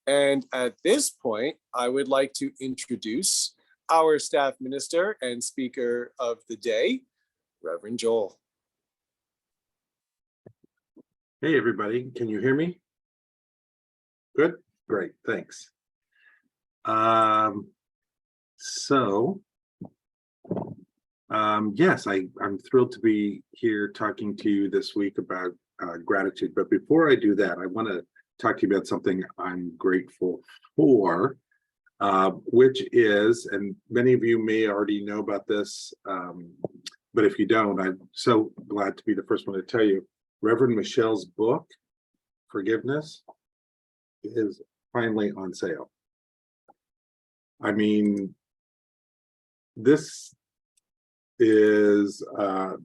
And at this point, I would like to introduce our staff minister and speaker of the day, Reverend Joel. Hey, everybody. Can you hear me? Good? Great. Thanks. Yes, I'm thrilled to be here talking to you this week about gratitude. But before I do that, I want to talk to you about something I'm grateful for, which is, and many of you may already know about this, but if you don't, I'm so glad to be the first one to tell you, Reverend Michelle's book, Forgiveness, is finally on sale. I mean, this is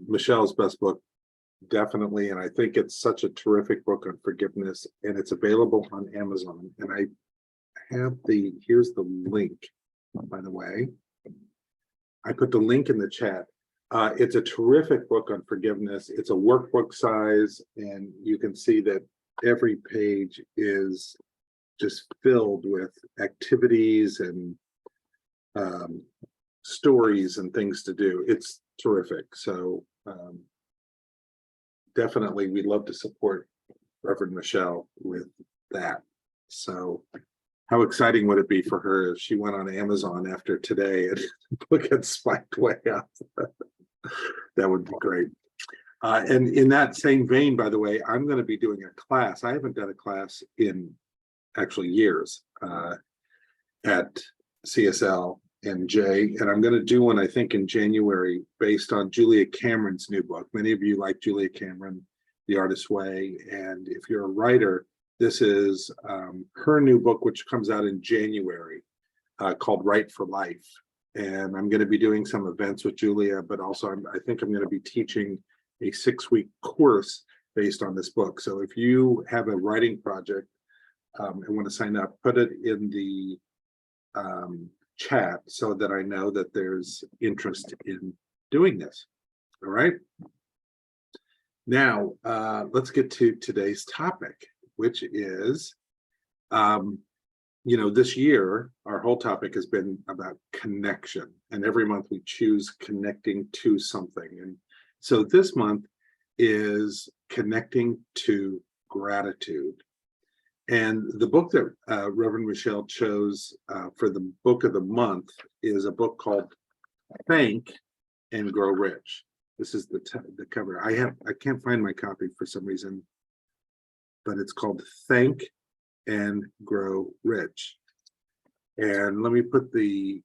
Michelle's best book, definitely, and I think it's such a terrific book on forgiveness, and it's available on Amazon. And I have here's the link, by the way. I put the link in the chat. It's a terrific book on forgiveness. It's a workbook size, and you can see that every page is just filled with activities and stories and things to do. It's terrific. So definitely we'd love to support Reverend Michelle with that. So how exciting would it be for her if she went on Amazon after today and the book had spiked way up? That would be great. And in that same vein, by the way, I'm going to be doing a class. I haven't done a class in actually years at CSL and J, and I'm going to do one, I think, in January based on Julia Cameron's new book. Many of you like Julia Cameron, The Artist's Way, and if you're a writer, this is her new book, which comes out in January, called Write for Life. And I'm going to be doing some events with Julia, but also I think I'm going to be teaching a 6-week course based on this book. So if you have a writing project and want to sign up, put it in the chat so that I know that there's interest in doing this. All right. Now, let's get to today's topic, which is, this year, our whole topic has been about connection. And every month we choose connecting to something. And so this month is connecting to gratitude. And the book that Reverend Michelle chose for the book of the month is a book called Thank and Grow Rich. This is the cover. I can't find my copy for some reason, but it's called Thank and Grow Rich. And let me put if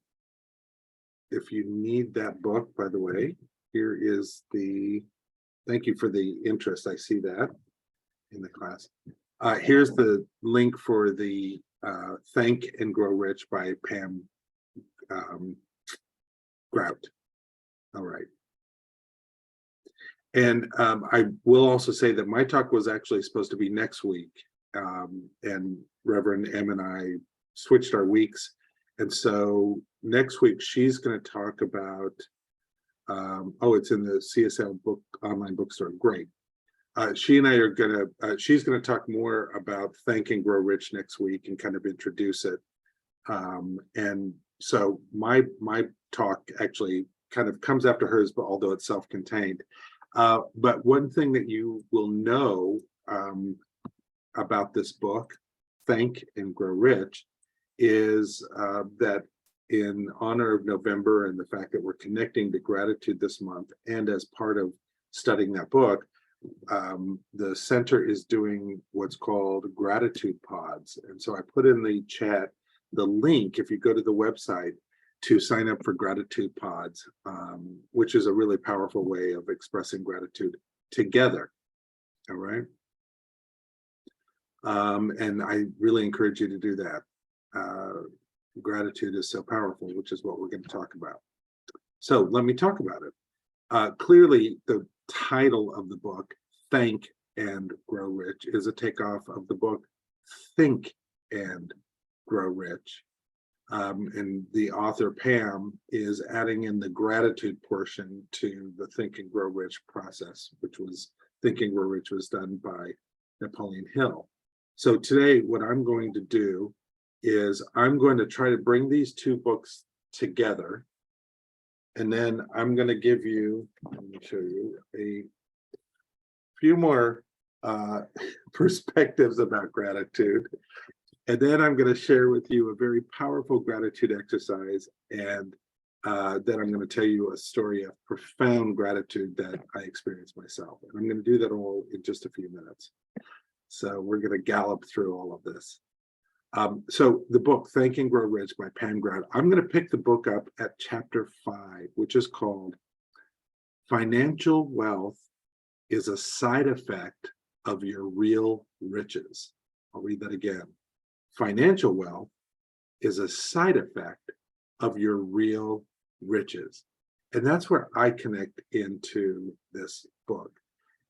you need that book, by the way, here is thank you for the interest. I see that in the class. Here's the link for the Thank and Grow Rich by Pam Grout. All right. And I will also say that my talk was actually supposed to be next week. And Reverend M and I switched our weeks. And so next week, she's going to talk about, it's in the CSL book online bookstore. Great. She and I are going to, she's going to talk more about Thank and Grow Rich next week and kind of introduce it. And so my talk actually kind of comes after hers, but although it's self-contained. But one thing that you will know about this book, Thank and Grow Rich, is that in honor of November and the fact that we're connecting to gratitude this month, and as part of studying that book, the center is doing what's called gratitude pods. And so I put in the chat the link, if you go to the website, to sign up for gratitude pods, which is a really powerful way of expressing gratitude together. All right. And I really encourage you to do that. Gratitude is so powerful, which is what we're going to talk about. So let me talk about it. Clearly, the title of the book, Thank and Grow Rich, is a takeoff of the book, Think and Grow Rich. And the author, Pam, is adding in the gratitude portion to the Think and Grow Rich process, which was Think and Grow Rich was done by Napoleon Hill. So today, what I'm going to do is I'm going to try to bring these two books together. And then I'm going to give you, let me show you a few more perspectives about gratitude. And then I'm going to share with you a very powerful gratitude exercise. And then I'm going to tell you a story of profound gratitude that I experienced myself. And I'm going to do that all in just a few minutes. So we're going to gallop through all of this. So the book, Think and Grow Rich by Pam Grout, I'm going to pick the book up at chapter 5, which is called Financial Wealth is a Side Effect of Your Real Riches. I'll read that again. Financial wealth is a side effect of your real riches. And that's where I connect into this book.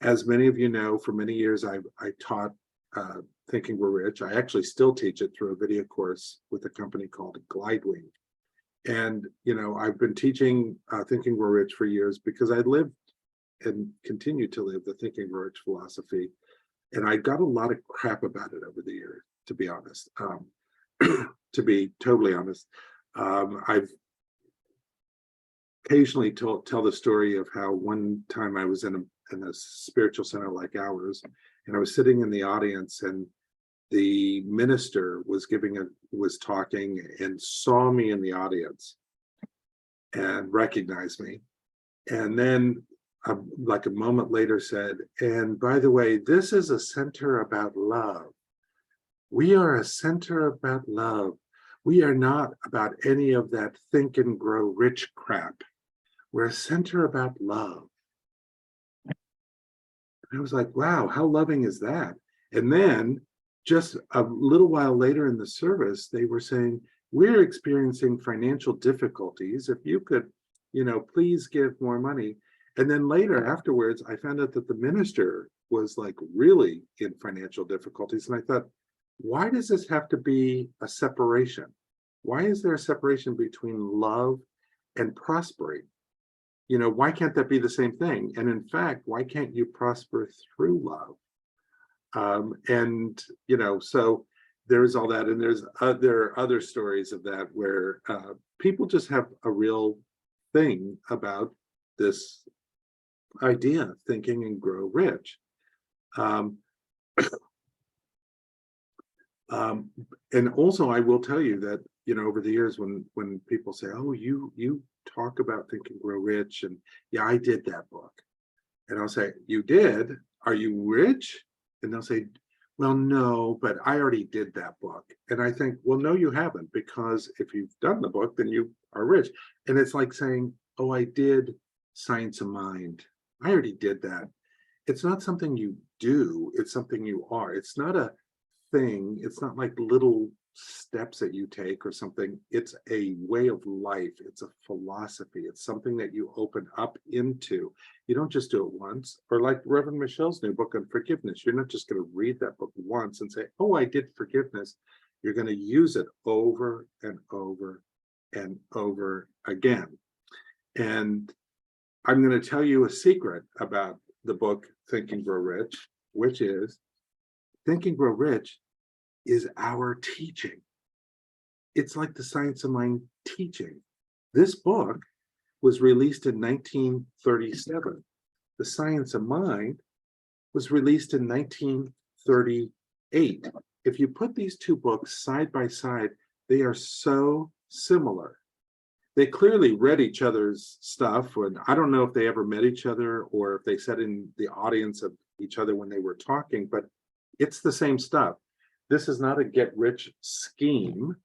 As many of you know, for many years, I taught Think and Grow Rich. I actually still teach it through a video course with a company called Glidewing. And, you know, I've been teaching Think and Grow Rich for years because I lived and continue to live the Think and Grow Rich philosophy. And I got a lot of crap about it over the years, to be honest. To be totally honest, I've occasionally tell the story of how one time I was in a spiritual center like ours, and I was sitting in the audience, and the minister was talking and saw me in the audience and recognized me, and then like a moment later said, and by the way, this is a center about love. We are a center about love. We are not about any of that think and grow rich crap. We're a center about love. And I was like, wow, how loving is that? And then just a little while later in the service, they were saying, we're experiencing financial difficulties. If you could, you know, please give more money. And then later afterwards, I found out that the minister was like really in financial difficulties. And I thought, why does this have to be a separation? Why is there a separation between love and prospering? You know, why can't that be the same thing? And in fact, why can't you prosper through love? And, you know, so there's all that. And there are other stories of that where people just have a real thing about this idea, thinking and grow rich. And also, I will tell you that, you know, over the years, when people say, "Oh, you talk about Think and Grow Rich," and yeah, I did that book, and I'll say, "You did? Are you rich?" And they'll say, "Well, no, but I already did that book." And I think, well, no, you haven't, because if you've done the book, then you are rich. And it's like saying, "Oh, I did Science of Mind. I already did that." It's not something you do, it's something you are. It's not a thing, it's not like little steps that you take or something. It's a way of life, it's a philosophy, it's something that you open up into. You don't just do it once. Or like Reverend Michelle's new book on forgiveness, you're not just going to read that book once and say, "Oh, I did forgiveness." You're going to use it over and over and over again. And I'm going to tell you a secret about the book Think and Grow Rich, which is Think and Grow Rich is our teaching. It's like the Science of Mind teaching. This book was released in 1937. The Science of Mind was released in 1938. If you put these two books side by side, they are so similar. They clearly read each other's stuff, and I don't know if they ever met each other or if they sat in the audience of each other when they were talking, but it's the same stuff. This is not a get rich scheme.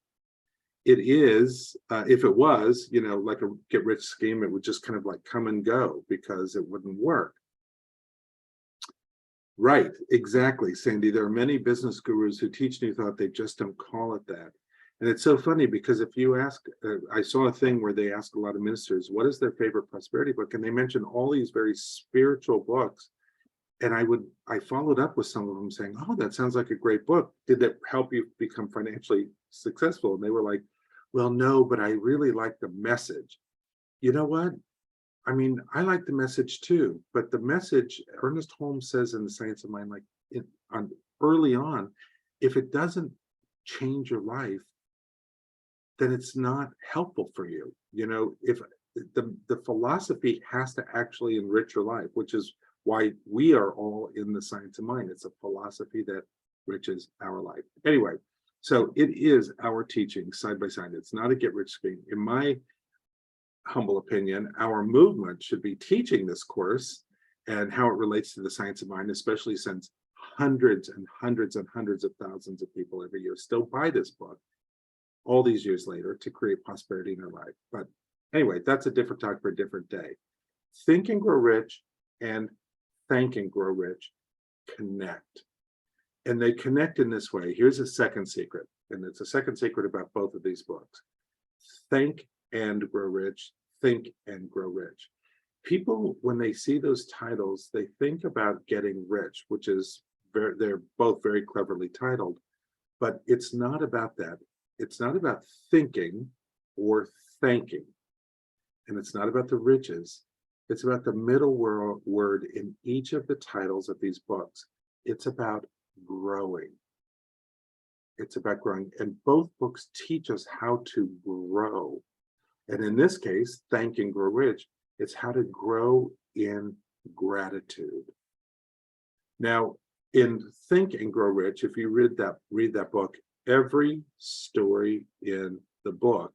It is, if it was, you know, like a get rich scheme, it would just kind of like come and go because it wouldn't work. Right, exactly, Sandy. There are many business gurus who teach new thought, they just don't call it that. And it's so funny because if you ask, I saw a thing where they asked a lot of ministers, what is their favorite prosperity book? And they mentioned all these very spiritual books. And I followed up with some of them saying, "Oh, that sounds like a great book. Did that help you become financially successful?" And they were like, "Well, no, but I really like the message." You know what? I mean, I like the message too, but the message, Ernest Holmes says in The Science of Mind, like early on, if it doesn't change your life, then it's not helpful for you. You know, if the philosophy has to actually enrich your life, which is why we are all in the science of mind. It's a philosophy that enriches our life. Anyway, so it is our teaching side by side. It's not a get rich scheme. In my humble opinion, our movement should be teaching this course and how it relates to the science of mind, especially since hundreds and hundreds and hundreds of thousands of people every year still buy this book all these years later to create prosperity in their life. But anyway, that's a different talk for a different day. Think and Grow Rich and Thank and Grow Rich connect. And they connect in this way. Here's a second secret, and it's a second secret about both of these books. Think and Grow Rich, Think and Grow Rich. People, when they see those titles, they think about getting rich, which is they're both very cleverly titled, but it's not about that. It's not about thinking or thanking, and it's not about the riches. It's about the middle word in each of the titles of these books. It's about growing. It's about growing, and both books teach us how to grow. And in this case, Thank and Grow Rich, it's how to grow in gratitude. Now, in Think and Grow Rich, if you read that book, every story in the book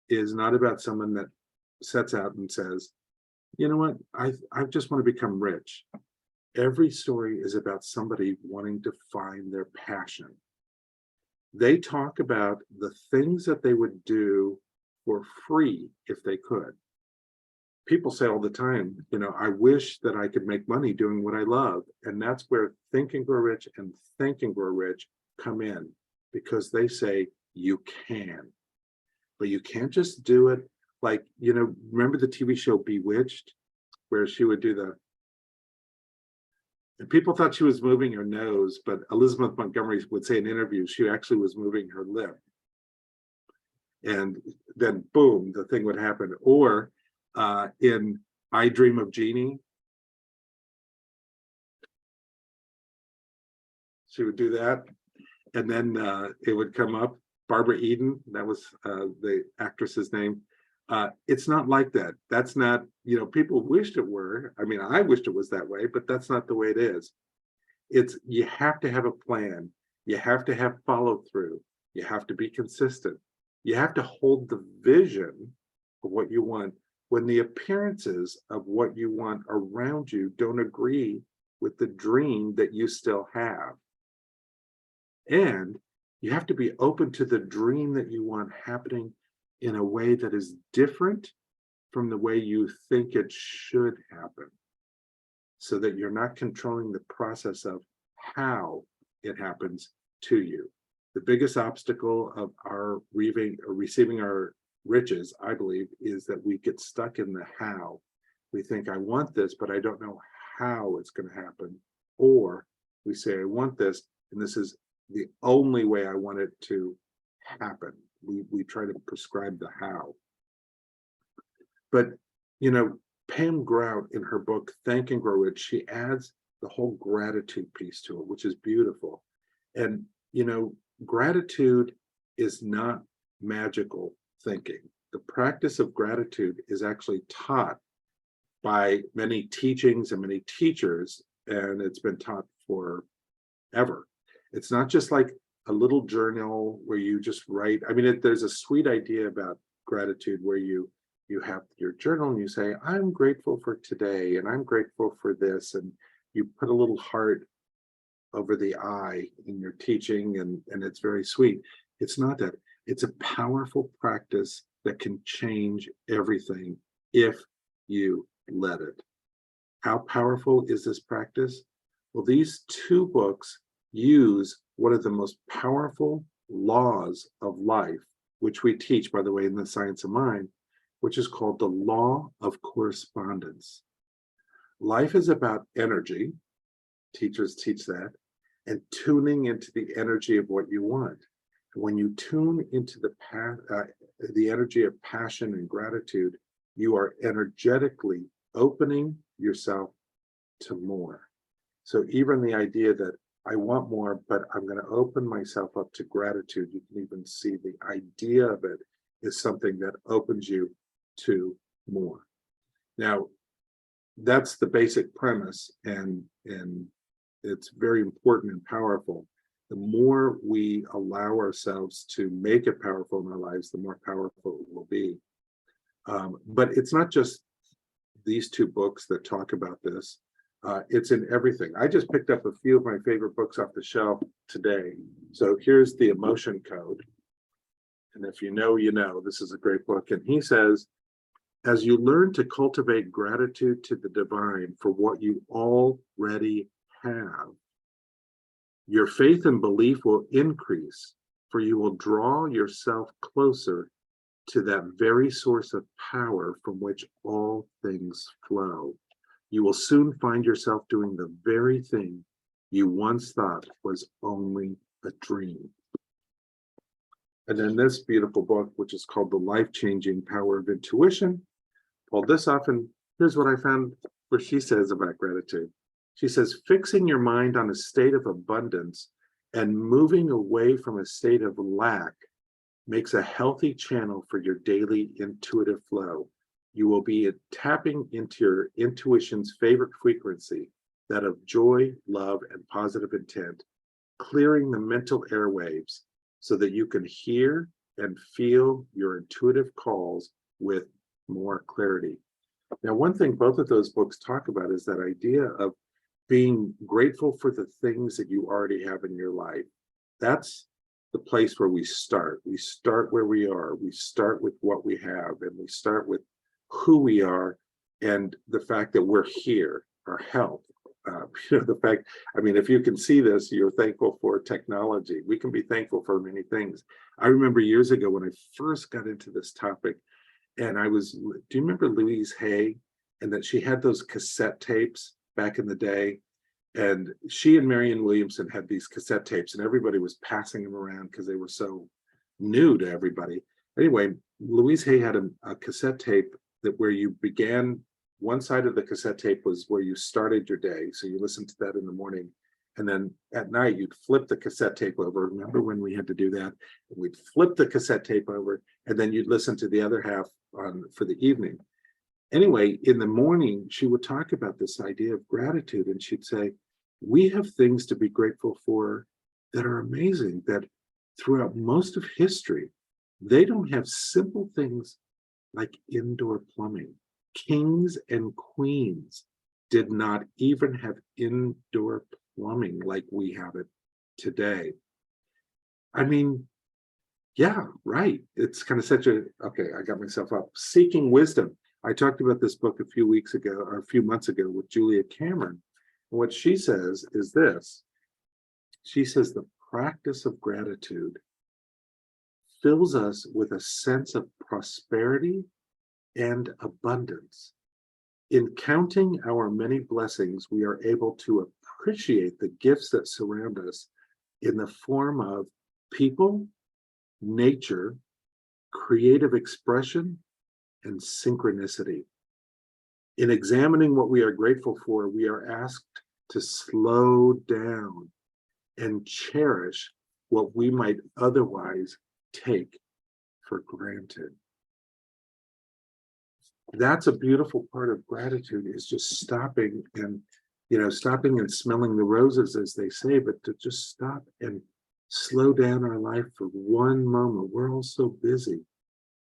is not about someone that sets out and says, you know what, I just want to become rich. Every story is about somebody wanting to find their passion. They talk about the things that they would do for free if they could. People say all the time, you know, I wish that I could make money doing what I love. And that's where Think and Grow Rich and Think and Grow Rich come in, because they say you can, but you can't just do it like, you know, remember the TV show Bewitched, where she would do and people thought she was moving her nose, but Elizabeth Montgomery would say in interviews, she actually was moving her lip. And then boom, the thing would happen. Or in I Dream of Jeannie, she would do that. And then it would come up, Barbara Eden, that was the actress's name. It's not like that. That's not, you know, people wished it were. I mean, I wished it was that way, but that's not the way it is. It's, you have to have a plan. You have to have follow through. You have to be consistent. You have to hold the vision of what you want when the appearances of what you want around you don't agree with the dream that you still have. And you have to be open to the dream that you want happening in a way that is different from the way you think it should happen, so that you're not controlling the process of how it happens to you. The biggest obstacle of our receiving our riches, I believe, is that we get stuck in the how. We think, I want this, but I don't know how it's going to happen. Or we say, I want this, and this is the only way I want it to happen. We try to prescribe the how. But, you know, Pam Grout in her book, Thank and Grow Rich, she adds the whole gratitude piece to it, which is beautiful. And, you know, gratitude is not magical thinking. The practice of gratitude is actually taught by many teachings and many teachers, and it's been taught forever. It's not just like a little journal where you just write. I mean, there's a sweet idea about gratitude where you have your journal and you say, I'm grateful for today, and I'm grateful for this, and you put a little heart over the I in your teaching, and it's very sweet. It's not that. It's a powerful practice that can change everything if you let it. How powerful is this practice? Well, these two books use one of the most powerful laws of life, which we teach, by the way, in the Science of Mind, which is called the law of correspondence. Life is about energy. Teachers teach that, and tuning into the energy of what you want. When you tune into the energy of passion and gratitude, you are energetically opening yourself to more. So even the idea that I want more, but I'm going to open myself up to gratitude. You can even see the idea of it is something that opens you to more. Now, that's the basic premise, and it's very important and powerful. The more we allow ourselves to make it powerful in our lives, the more powerful it will be. But it's not just these two books that talk about this. It's in everything. I just picked up a few of my favorite books off the shelf today. So here's The Emotion Code. And if you know, you know, this is a great book. And he says, as you learn to cultivate gratitude to the divine for what you already have, your faith and belief will increase, for you will draw yourself closer to that very source of power from which all things flow. You will soon find yourself doing the very thing you once thought was only a dream. And then this beautiful book, which is called The Life-Changing Power of Intuition, pulled this off, and here's what I found where she says about gratitude. She says, fixing your mind on a state of abundance and moving away from a state of lack makes a healthy channel for your daily intuitive flow. You will be tapping into your intuition's favorite frequency, that of joy, love, and positive intent, clearing the mental airwaves so that you can hear and feel your intuitive calls with more clarity. Now, one thing both of those books talk about is that idea of being grateful for the things that you already have in your life. That's the place where we start. We start where we are. We start with what we have, and we start with who we are and the fact that we're here, our health. The fact, I mean, if you can see this, you're thankful for technology. We can be thankful for many things. I remember years ago when I first got into this topic, and do you remember Louise Hay? And that she had those cassette tapes back in the day. And she and Marianne Williamson had these cassette tapes, and everybody was passing them around because they were so new to everybody. Anyway, Louise Hay had a cassette tape that where you began, one side of the cassette tape was where you started your day. So you listened to that in the morning. And then at night, you'd flip the cassette tape over. Remember when we had to do that? We'd flip the cassette tape over, and then you'd listen to the other half for the evening. Anyway, in the morning, she would talk about this idea of gratitude, and she'd say, we have things to be grateful for that are amazing, that throughout most of history, they don't have simple things like indoor plumbing. Kings and queens did not even have indoor plumbing like we have it today. I mean, yeah, right. It's kind of such a, okay, I got myself up. Seeking Wisdom. I talked about this book a few weeks ago, or a few months ago, with Julia Cameron. And what she says is this. She says the practice of gratitude fills us with a sense of prosperity and abundance. In counting our many blessings, we are able to appreciate the gifts that surround us in the form of people, nature, creative expression, and synchronicity. In examining what we are grateful for, we are asked to slow down and cherish what we might otherwise take for granted. That's a beautiful part of gratitude, is just stopping and, stopping and smelling the roses, as they say, but to just stop and slow down our life for one moment. We're all so busy.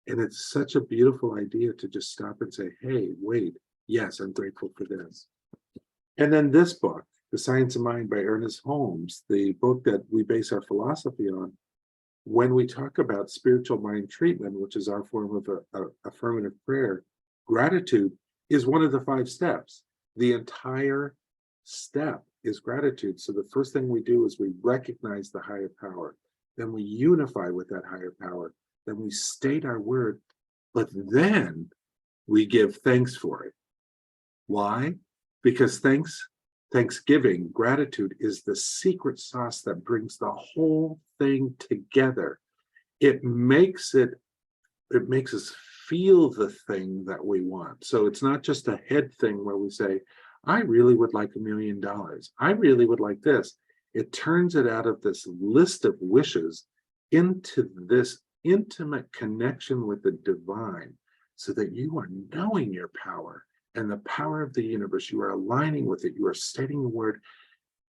And it's such a beautiful idea to just stop and say, hey, wait, yes, I'm grateful for this. And then this book, The Science of Mind by Ernest Holmes, the book that we base our philosophy on, when we talk about spiritual mind treatment, which is our form of affirmative prayer, gratitude is one of the 5 steps. The entire step is gratitude. So the first thing we do is we recognize the higher power. Then we unify with that higher power. Then we state our word, but then we give thanks for it. Why? Because Thanksgiving, gratitude, is the secret sauce that brings the whole thing together. It makes us feel the thing that we want. So it's not just a head thing where we say, I really would like $1 million. I really would like this. It turns it out of this list of wishes into this intimate connection with the divine, so that you are knowing your power and the power of the universe. You are aligning with it. You are stating the word,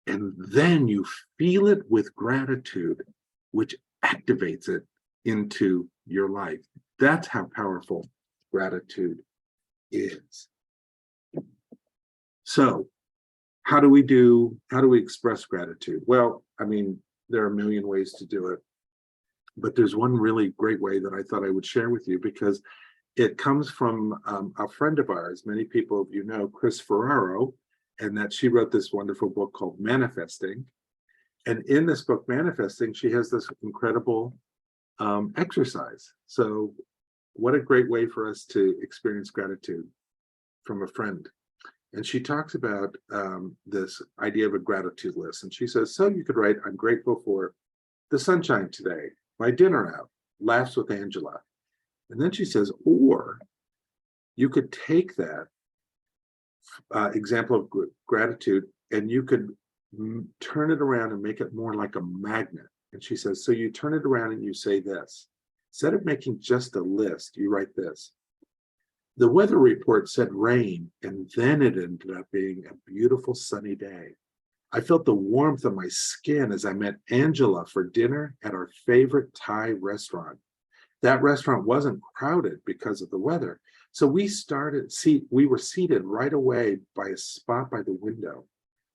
and then you feel it with gratitude, which activates it into your life. That's how powerful gratitude is. So how do we express gratitude? Well, I mean, there are a million ways to do it, but there's one really great way that I thought I would share with you, because it comes from a friend of ours. Many people of you know Chris Ferraro, and that she wrote this wonderful book called Manifesting. And in this book, Manifesting, she has this incredible exercise. So what a great way for us to experience gratitude from a friend. And she talks about this idea of a gratitude list. And she says, so you could write, I'm grateful for the sunshine today, my dinner out, laughs with Angela. And then she says, or you could take that example of gratitude and you could turn it around and make it more like a magnet. And she says, so you turn it around and you say this. Instead of making just a list, you write this. The weather report said rain, and then it ended up being a beautiful sunny day. I felt the warmth of my skin as I met Angela for dinner at our favorite Thai restaurant. That restaurant wasn't crowded because of the weather. So we were seated right away by a spot by the window.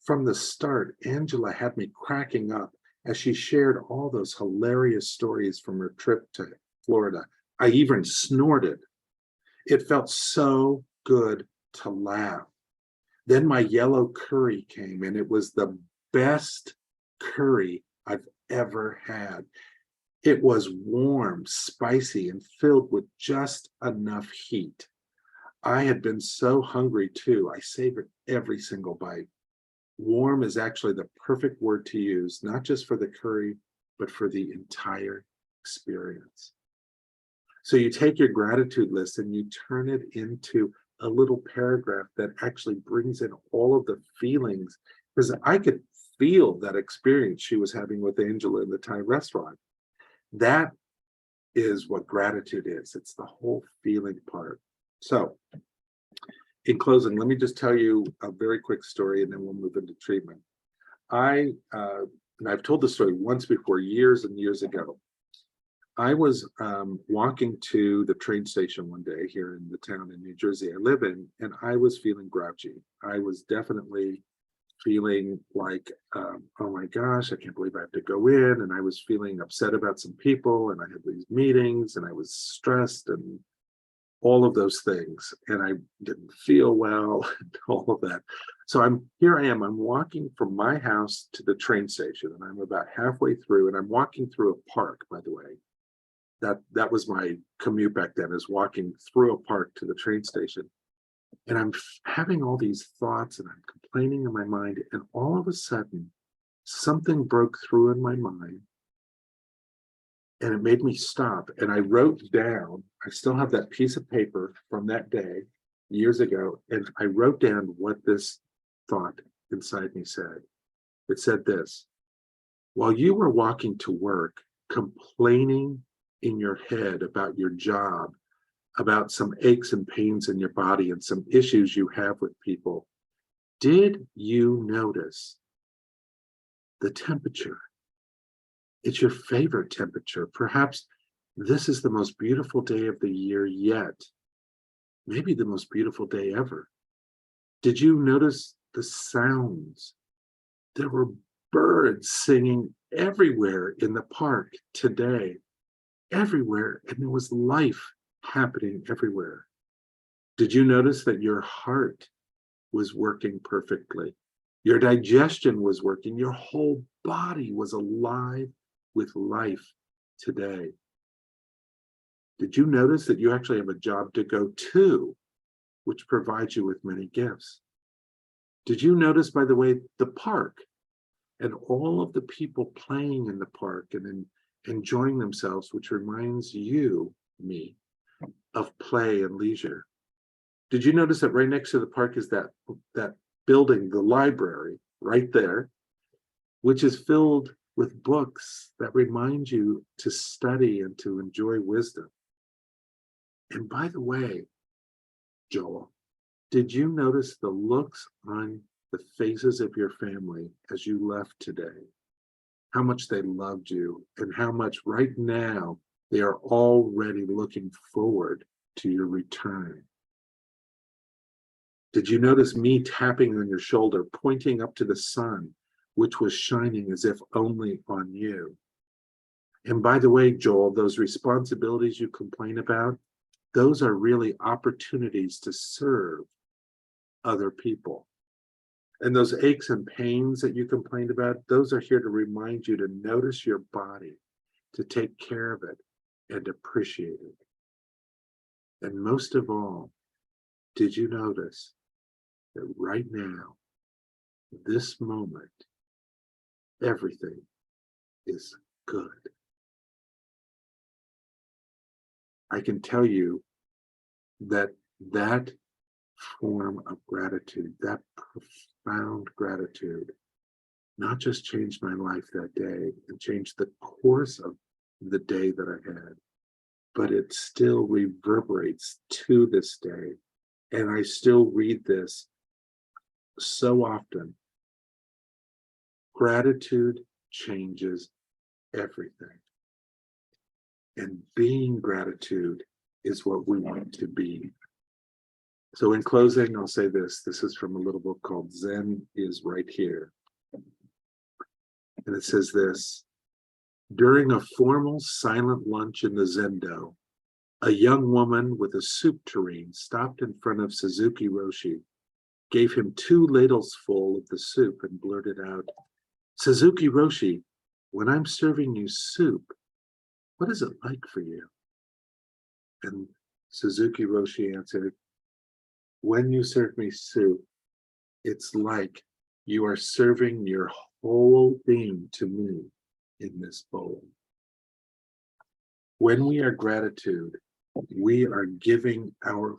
From the start, Angela had me cracking up as she shared all those hilarious stories from her trip to Florida. I even snorted. It felt so good to laugh. Then my yellow curry came, and it was the best curry I've ever had. It was warm, spicy, and filled with just enough heat. I had been so hungry too. I savored every single bite. Warm is actually the perfect word to use, not just for the curry, but for the entire experience. So you take your gratitude list and you turn it into a little paragraph that actually brings in all of the feelings, because I could feel that experience she was having with Angela in the Thai restaurant. That is what gratitude is. It's the whole feeling part. So in closing, let me just tell you a very quick story and then we'll move into treatment. And I've told this story once before, years and years ago. I was walking to the train station one day here in the town in New Jersey I live in, and I was feeling grouchy. I was definitely feeling like, oh my gosh, I can't believe I have to go in. And I was feeling upset about some people, and I had these meetings, and I was stressed and all of those things. And I didn't feel well and all of that. So I'm walking from my house to the train station, and I'm about halfway through, and I'm walking through a park, by the way. That was my commute back then, is walking through a park to the train station. And I'm having all these thoughts and I'm complaining in my mind. And all of a sudden, something broke through in my mind and it made me stop. And I wrote down, I still have that piece of paper from that day years ago. And I wrote down what this thought inside me said. It said this: while you were walking to work, complaining in your head about your job, about some aches and pains in your body and some issues you have with people, did you notice the temperature? It's your favorite temperature. Perhaps this is the most beautiful day of the year yet. Maybe the most beautiful day ever. Did you notice the sounds? There were birds singing everywhere in the park today. Everywhere, and there was life happening everywhere. Did you notice that your heart was working perfectly? Your digestion was working. Your whole body was alive with life today. Did you notice that you actually have a job to go to, which provides you with many gifts? Did you notice, by the way, the park and all of the people playing in the park and enjoying themselves, which reminds me, of play and leisure? Did you notice that right next to the park is that building, the library, right there? which is filled with books that remind you to study and to enjoy wisdom. And by the way, Joel, did you notice the looks on the faces of your family as you left today? How much they loved you and how much right now they are already looking forward to your return. Did you notice me tapping on your shoulder, pointing up to the sun, which was shining as if only on you? And by the way, Joel, those responsibilities you complain about, those are really opportunities to serve other people. And those aches and pains that you complained about, those are here to remind you to notice your body, to take care of it and appreciate it. And most of all, did you notice that right now, this moment, everything is good? I can tell you that that form of gratitude, that profound gratitude, not just changed my life that day and changed the course of the day that I had, but it still reverberates to this day. And I still read this so often. Gratitude changes everything. And being gratitude is what we want to be. So in closing, I'll say this. This is from a little book called Zen is Right Here. And it says this: during a formal silent lunch in the Zendo, a young woman with a soup tureen stopped in front of Suzuki Roshi, gave him 2 ladles full of the soup and blurted out, "Suzuki Roshi, when I'm serving you soup, what is it like for you?" And Suzuki Roshi answered, "When you serve me soup, it's like you are serving your whole being to me in this bowl." When we are gratitude, we are giving our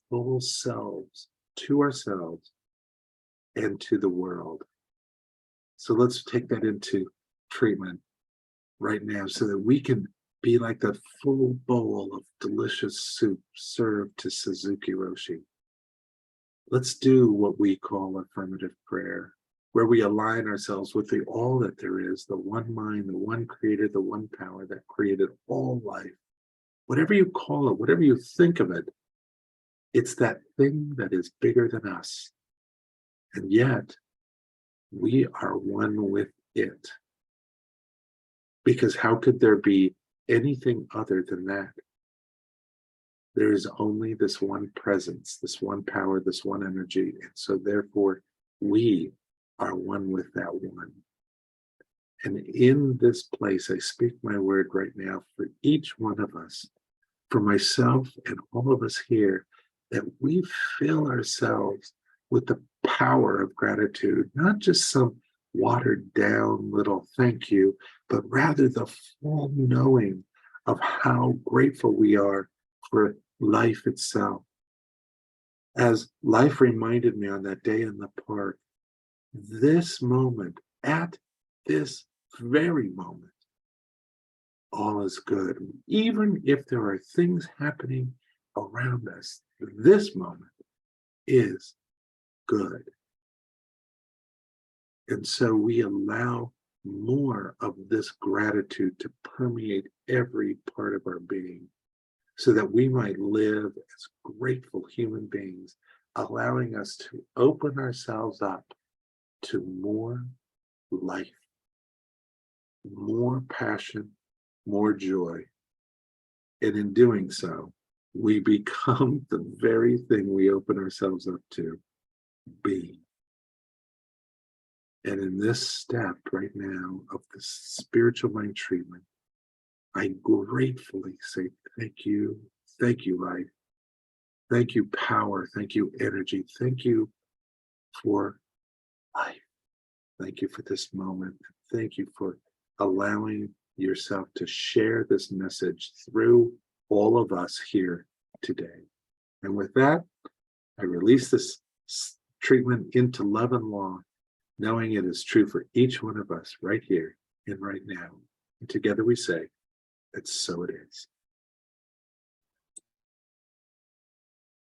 full selves to ourselves and to the world. So let's take that into treatment right now so that we can be like that full bowl of delicious soup served to Suzuki Roshi. Let's do what we call affirmative prayer, where we align ourselves with the all that there is, the one mind, the one creator, the one power that created all life. Whatever you call it, whatever you think of it, it's that thing that is bigger than us. And yet, we are one with it. Because how could there be anything other than that? There is only this one presence, this one power, this one energy. And so therefore, we are one with that one. And in this place, I speak my word right now for each one of us, for myself and all of us here, that we fill ourselves with the power of gratitude, not just some watered down little thank you, but rather the full knowing of how grateful we are for life itself. As life reminded me on that day in the park, this moment, at this very moment, all is good. Even if there are things happening around us, this moment is good. And so we allow more of this gratitude to permeate every part of our being so that we might live as grateful human beings, allowing us to open ourselves up to more life, more passion, more joy. And in doing so, we become the very thing we open ourselves up to be. And in this step right now of the spiritual mind treatment, I gratefully say thank you, life. Thank you, power. Thank you, energy. Thank you for life. Thank you for this moment. Thank you for allowing yourself to share this message through all of us here today. And with that, I release this treatment into love and law. knowing it is true for each one of us right here and right now. And together we say, "It's so it is."